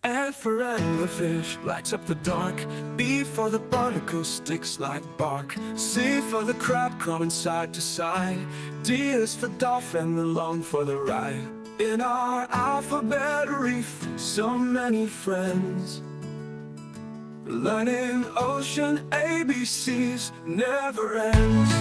F for anglerfish, lights up the dark. B for the barnacle, sticks like bark. C for the crab, crawling side to side. D is for dolphin, along for the ride. In our alphabet reef, so many friends. Learning ocean ABCs never ends.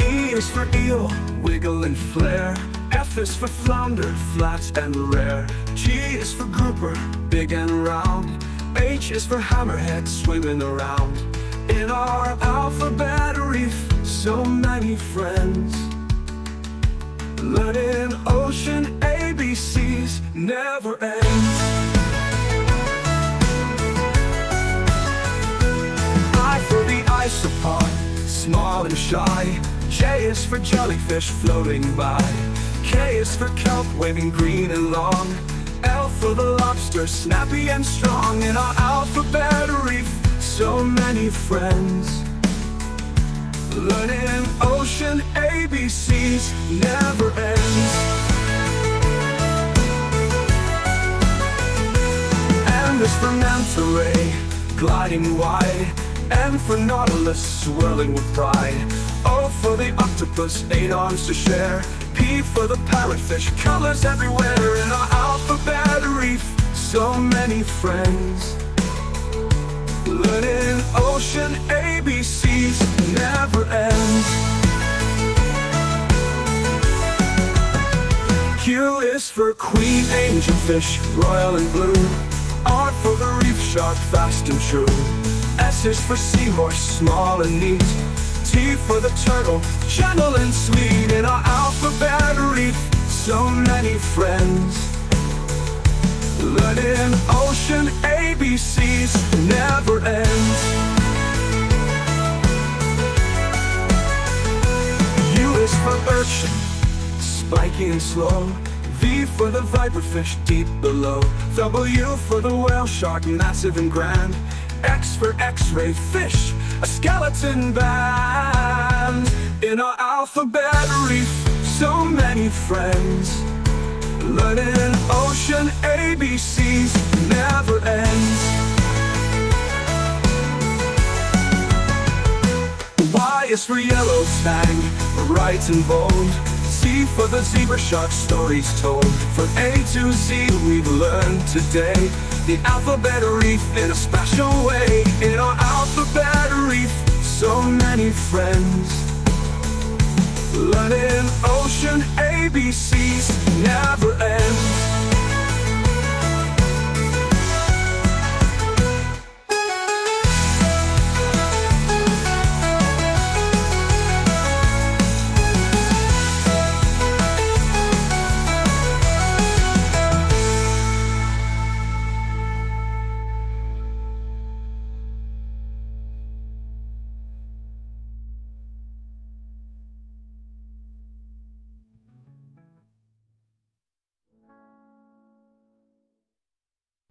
E is for eel, wiggle and flare. F is for flounder, flat and rare. G is for grouper, big and round. H is for hammerhead, swimming around. In our alphabet reef, so many friends. Learning ocean ABCs never ends. I for the isopod, small and shy. J is for jellyfish floating by. K is for kelp, waving green and long. L for the lobster, snappy and strong. In our alphabet reef, so many friends. Learning ocean ABCs never ends. M is for manta ray, gliding wide. N for nautilus, swirling with pride. O for the octopus, 8 arms to share. P for the parrotfish, colors everywhere. In our alphabet reef, so many friends. Learning ocean ABCs never ends. Q is for queen angelfish, royal and blue. R for the reef shark, fast and true. S is for seahorse, small and neat. T for the turtle, gentle and sweet. In our alphabet reef, so many friends. Learning ocean ABCs never ends. U is for urchin, spiky and slow. V for the viperfish, deep below. W for the whale shark, massive and grand. X for x-ray fish, a skeleton band. In our alphabet reef, so many friends. Learning ocean ABCs never ends. Y is for yellow tang, bright and bold. Z for the zebra shark, stories told. From A to Z we've learned today the alphabet reef in a special way. In our alphabet reef, so many friends. Learning ocean ABCs never